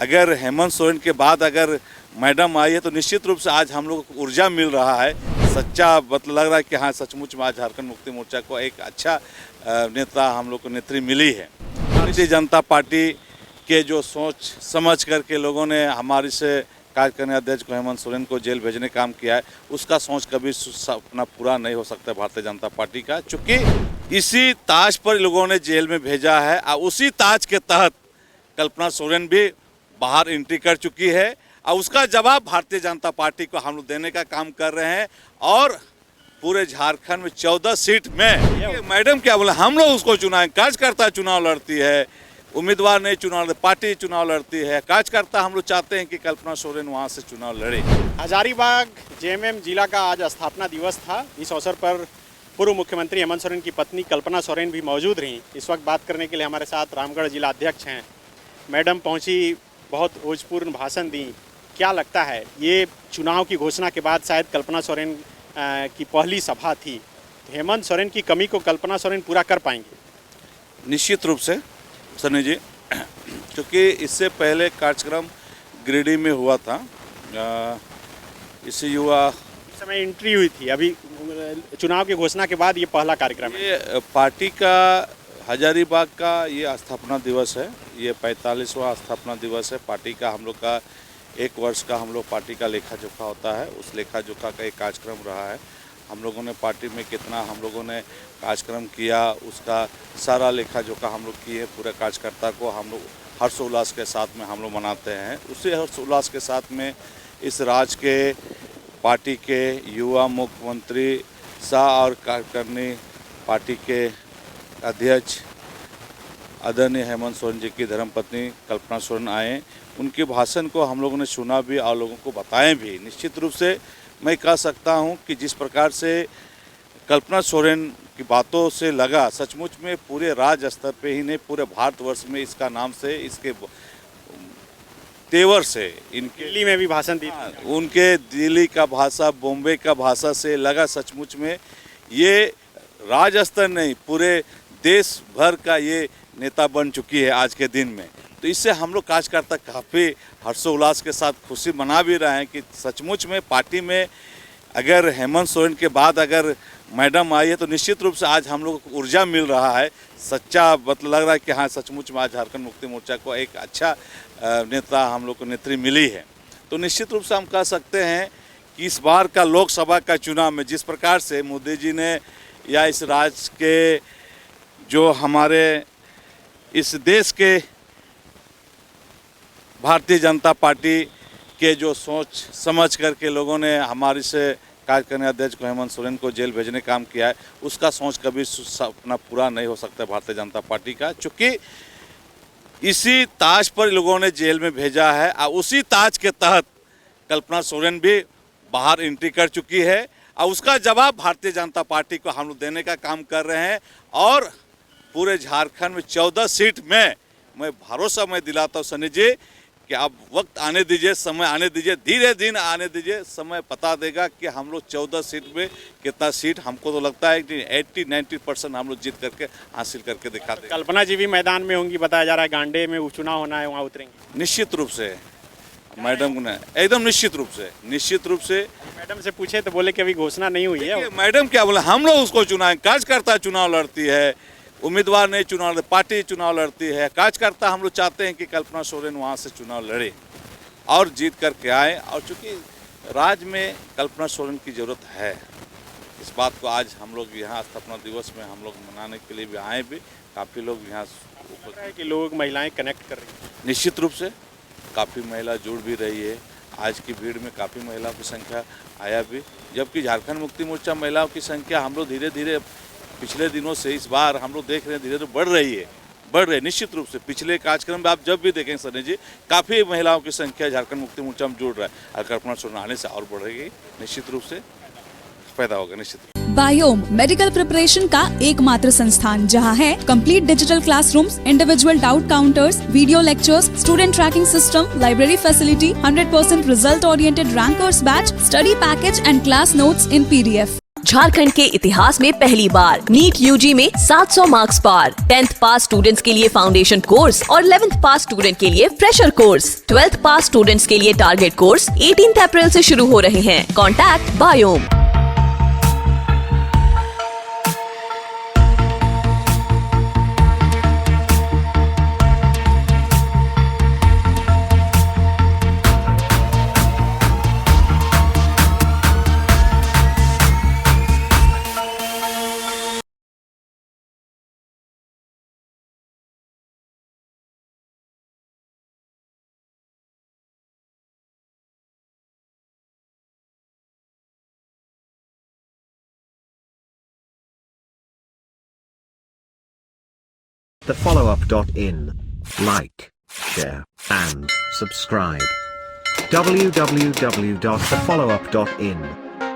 अगर हेमंत सोरेन के बाद अगर मैडम आई है तो निश्चित रूप से आज हम लोग को ऊर्जा मिल रहा है। सच्चा मतलब लग रहा है कि हाँ सचमुच में आज झारखंड मुक्ति मोर्चा को एक अच्छा नेता हम लोग को नेत्री मिली है। भारतीय जनता पार्टी के जो सोच समझ करके लोगों ने हमारे से कार्यकारिणी अध्यक्ष को हेमंत सोरेन को जेल भेजने का काम किया है, उसका सोच कभी सपना पूरा नहीं हो सकता भारतीय जनता पार्टी का, क्योंकि इसी ताज पर लोगों ने जेल में भेजा है और उसी ताज के तहत कल्पना सोरेन भी बाहर एंट्री कर चुकी है और उसका जवाब भारतीय जनता पार्टी को हम लोग देने का काम कर रहे हैं। और पूरे झारखंड में 14 सीट में मैडम क्या बोले, हम लोग उसको चुनाव, कार्यकर्ता चुनाव लड़ती है, उम्मीदवार नहीं चुनाव लड़ती, पार्टी चुनाव लड़ती है। कार्यकर्ता हम लोग चाहते हैं कि कल्पना सोरेन वहां से चुनाव लड़े। हजारीबाग जेएमएम जिला का आज स्थापना दिवस था। इस अवसर पर पूर्व मुख्यमंत्री हेमंत सोरेन की पत्नी कल्पना सोरेन भी मौजूद रहीं। इस वक्त बात करने के लिए हमारे साथ रामगढ़ जिला अध्यक्ष हैं मैडम पहुंची, बहुत ओजपूर्ण भाषण दी। क्या लगता है, ये चुनाव की घोषणा के बाद शायद कल्पना सोरेन की पहली सभा थी, तो हेमंत सोरेन की कमी को कल्पना सोरेन पूरा कर पाएंगे? निश्चित रूप से सनी जी, क्योंकि इससे पहले कार्यक्रम गिरिडीह में हुआ था, इससे युवा इस समय एंट्री हुई थी। अभी चुनाव की घोषणा के बाद ये पहला कार्यक्रम है। ये पार्टी का हजारीबाग का ये स्थापना दिवस है, ये 45वां स्थापना दिवस है पार्टी का। हम लोग का 1 वर्ष का हम लोग पार्टी का लेखा जोखा होता है, उस लेखा जोखा का एक कार्यक्रम रहा है। हम लोगों ने पार्टी में कितना हम लोगों ने कार्यक्रम किया, उसका सारा लेखा जोखा हम लोग किए। पूरे कार्यकर्ता को हम लोग हर्षोल्लास के साथ में हम लोग मनाते हैं। उसी हर्षोल्लास के साथ में इस राज्य के पार्टी के युवा मुख्यमंत्री शाह और कार्यकारिणी पार्टी के अध्यक्ष आदरणीय हेमंत सोरेन जी की धर्मपत्नी कल्पना सोरेन आए। उनके भाषण को हम लोगों ने सुना भी और लोगों को बताएं भी। निश्चित रूप से मैं कह सकता हूं कि जिस प्रकार से कल्पना सोरेन की बातों से लगा, सचमुच में पूरे राज्य स्तर पे ही नहीं पूरे भारतवर्ष में इसका नाम से, इसके तेवर से, इनके दिल्ली में भी भाषण दी, उनके दिल्ली का भाषा, बॉम्बे का भाषा से लगा सचमुच में ये राज्य स्तर नहीं पूरे देश भर का ये नेता बन चुकी है आज के दिन में। तो इससे हम लोग कार्यकर्ता काफ़ी हर्षोल्लास के साथ खुशी मना भी रहे हैं कि सचमुच में पार्टी में अगर हेमंत सोरेन के बाद अगर मैडम आई है तो निश्चित रूप से आज हम लोग को ऊर्जा मिल रहा है। सच्चा मतलब लग रहा है कि हाँ सचमुच में आज झारखंड मुक्ति मोर्चा को एक अच्छा नेता हम लोग को नेत्री मिली है। तो निश्चित रूप से हम कह सकते हैं कि इस बार का लोकसभा का चुनाव में जिस प्रकार से मोदी जी ने या इस राज्य के जो हमारे इस देश के भारतीय जनता पार्टी के जो सोच समझ करके लोगों ने हमारे से कार्यकारिणी अध्यक्ष को हेमंत सोरेन को जेल भेजने का काम किया है, उसका सोच कभी सपना पूरा नहीं हो सकता भारतीय जनता पार्टी का, क्योंकि इसी ताज पर लोगों ने जेल में भेजा है और उसी ताज के तहत कल्पना सोरेन भी बाहर एंट्री कर चुकी है और उसका जवाब भारतीय जनता पार्टी को हम लोग देने का काम कर रहे हैं। और पूरे झारखंड में 14 सीट में मैं भरोसा मैं दिलाता हूँ सनी जी कि आप वक्त आने दीजिए, समय आने दीजिए, धीरे दिन आने दीजिए, समय पता देगा कि हम लोग 14 सीट में कितना सीट, हमको तो लगता है कि 80-90% हम लोग जीत करके हासिल करके दिखा देंगे। कल्पना जी भी मैदान में होंगी, बताया जा रहा है गांडे में चुनाव होना है, वहाँ उतरेंगे? निश्चित रूप से मैडम ने एकदम निश्चित रूप से मैडम से पूछे तो बोले कि अभी घोषणा नहीं हुई है। मैडम क्या बोले, हम लोग उसको चुनाव, कार्यकर्ता चुनाव लड़ती है, उम्मीदवार नहीं चुनाव लड़ती, पार्टी चुनाव लड़ती है। कार्यकर्ता हम लोग चाहते हैं कि कल्पना सोरेन वहाँ से चुनाव लड़े और जीत करके आए। और चूँकि राज्य में कल्पना सोरेन की ज़रूरत है, इस बात को आज हम लोग यहाँ स्थापना दिवस में हम लोग मनाने के लिए भी आए भी। काफ़ी लोग यहाँ कि लोग महिलाएं कनेक्ट कर रही हैं। निश्चित रूप से काफ़ी महिला जुड़ भी रही है। आज की भीड़ में काफ़ी महिलाओं की संख्या आया भी, जबकि झारखंड मुक्ति मोर्चा महिलाओं की संख्या हम लोग धीरे धीरे पिछले दिनों से इस बार हम लोग देख रहे हैं धीरे धीरे बढ़ रही है। निश्चित रूप से पिछले कार्यक्रम में आप जब भी देखेंगे सनी जी, काफ़ी महिलाओं की संख्या झारखंड मुक्ति मोर्चा में जुड़ रहा है और कल्पना सोरेन आने से और बढ़ेगी, निश्चित रूप से पैदा होगा। निश्चित बायोम मेडिकल प्रिपरेशन का एकमात्र संस्थान जहां है complete digital classrooms, individual doubt counters, video lectures, student tracking system, library facility, 100% result oriented rankers batch, study package and class notes in PDF। Jharkhand के इतिहास में पहली बार नीट यूजी में 700 मार्क्स पार। 10th पास स्टूडेंट्स के लिए फाउंडेशन कोर्स और 11th पास student के लिए फ्रेशर कोर्स। 12th पास स्टूडेंट्स के लिए टारगेट कोर्स 18 अप्रैल से शुरू हो रहे हैं। Contact biome. thefollowup.in. Like, share, and subscribe. www.thefollowup.in